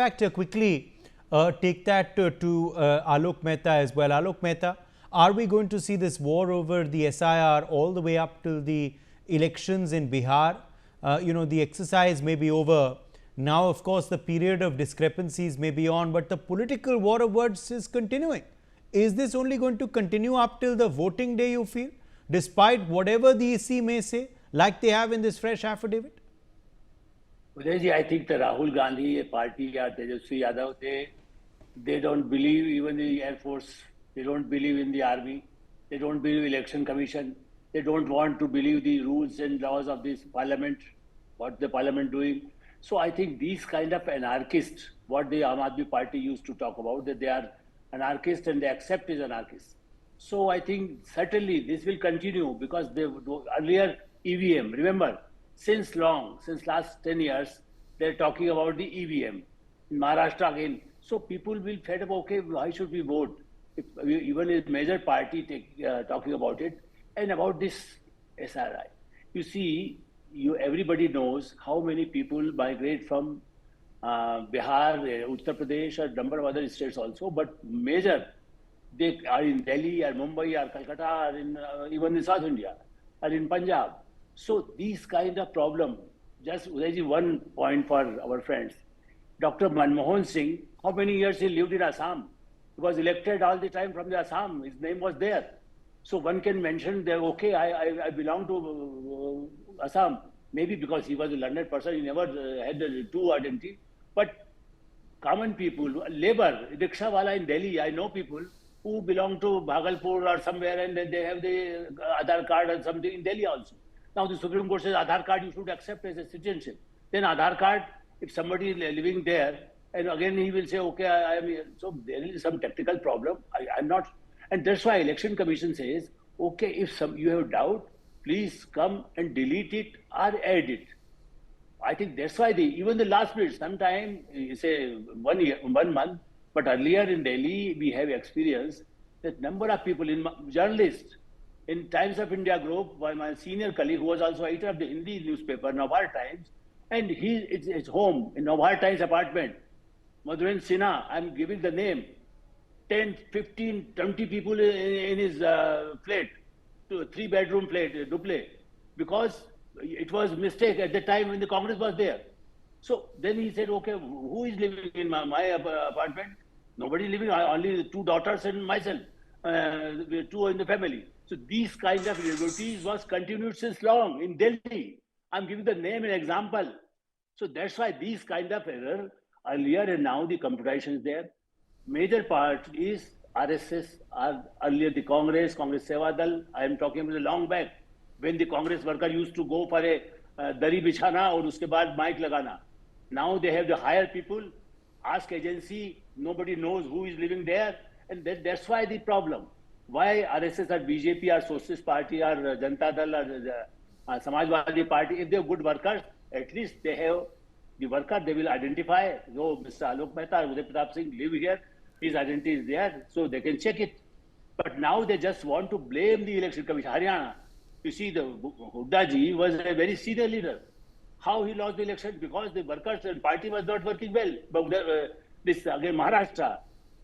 fact, quickly take that to Alok Mehta as well. Alok Mehta, are we going to see this war over the SIR all the way up to the elections in Bihar? The exercise may be over. Now, of course, the period of discrepancies may be on, but the political war of words is continuing. Is this only going to continue up till the voting day, you feel, despite whatever the EC may say, like they have in this fresh affidavit? Udayji, I think the Rahul Gandhi party or Tejasvi Yadav, they don't believe even the Air Force, they don't believe in the army, they don't believe election commission, they don't want to believe the rules and laws of this parliament, what the parliament doing. So I think these kind of anarchists, what the Aam Aadmi party used to talk about, that they are anarchists and they accept as anarchists. So I think certainly this will continue because the earlier EVM, remember, since last 10 years, they're talking about the EVM. In Maharashtra again. So people will fed up, okay, why should we vote? If even a major party talking about it and about this SRI. You see, everybody knows how many people migrate from Bihar, Uttar Pradesh, or number of other states also, but major, they are in Delhi or Mumbai or Calcutta or in even in South India or in Punjab. So these kind of problem, just Udayji, one point for our friends. Dr. Manmohan Singh, how many years he lived in Assam? He was elected all the time from the Assam. His name was there. So one can mention that, okay, I belong to Assam. Maybe because he was a learned person, he never had the two identity. But common people, labor, rickshaw wala in Delhi, I know people who belong to Bhagalpur or somewhere and they have the Aadhaar card or something in Delhi also. Now the Supreme Court says Aadhaar card you should accept as a citizenship. Then Aadhaar card, if somebody is living there, and again he will say, okay, I am here. So there is some technical problem. I'm not, and that's why Election Commission says, okay, if you have doubt, please come and delete it or add it. I think that's why even the last bit, sometime, say 1 month, but earlier in Delhi, we have experienced that number of people, journalists, in Times of India group, my senior colleague who was also editor of the Hindi newspaper, Navhar Times, and it's home, in Navhar Times apartment, Madhuren Sinha, I'm giving the name, 10, 15, 20 people in his flat, 3-bedroom flat, duplex, because it was mistake at the time when the Congress was there. So then he said, okay, who is living in my apartment? Nobody living, only 2 daughters and myself, 2 in the family. So these kind of irregularities was continued since long in Delhi. I'm giving the name and example. So that's why these kind of error earlier and now the computation is there. Major part is RSS, earlier the Congress Seva Dal. I am talking about the long back when the Congress worker used to go for a dari bichana or uske baad mic lagana. Now they have to hire people, ask agency, nobody knows who is living there, and that's why the problem. Why RSS or BJP or Socialist Party or Janata Dal or Samajwadi Party, if they have good workers, at least they have the worker, they will identify, oh, Mr. Alok Mehta or Uday Pratap Singh live here, his identity is there, so they can check it. But now they just want to blame the Election Commission. Haryana, you see, the Hooda ji was a very senior leader. How he lost the election? Because the workers and party was not working well. But this again, Maharashtra,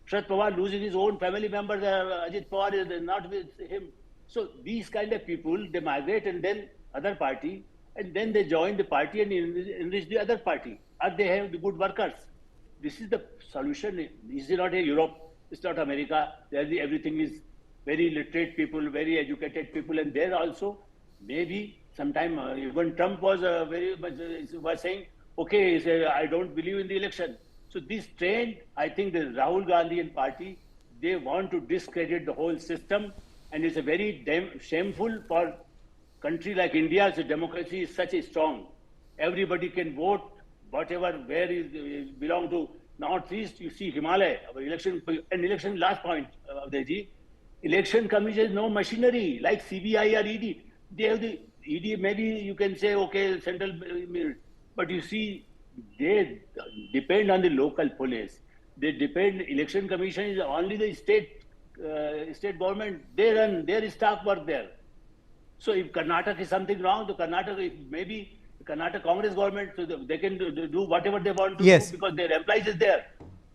Sharad Pawar losing his own family members, Ajit Pawar is not with him. So these kind of people, they migrate and then other party, and then they join the party and enrich the other party. Or they have the good workers. This is the solution. This is not a Europe, it's not America. There everything is very literate people, very educated people, and there also maybe sometime even Trump was was saying, okay, I don't believe in the election. So this trend, I think the Rahul Gandhi and party, they want to discredit the whole system, and it's a very shameful for country like India. So democracy is such a strong. Everybody can vote, whatever, where is belong to Northeast, you see Himalaya, our election, and election last point, Deji, election commission is no machinery like CBI or ED. They have the ED, maybe you can say, okay, central, but you see, they depend on the local police. They depend, election commission is only the state government, they run, their staff work there. So if Karnataka is something wrong, the Karnataka, maybe Karnataka Congress government, so they can do whatever they want to Yes. do because their employees is there.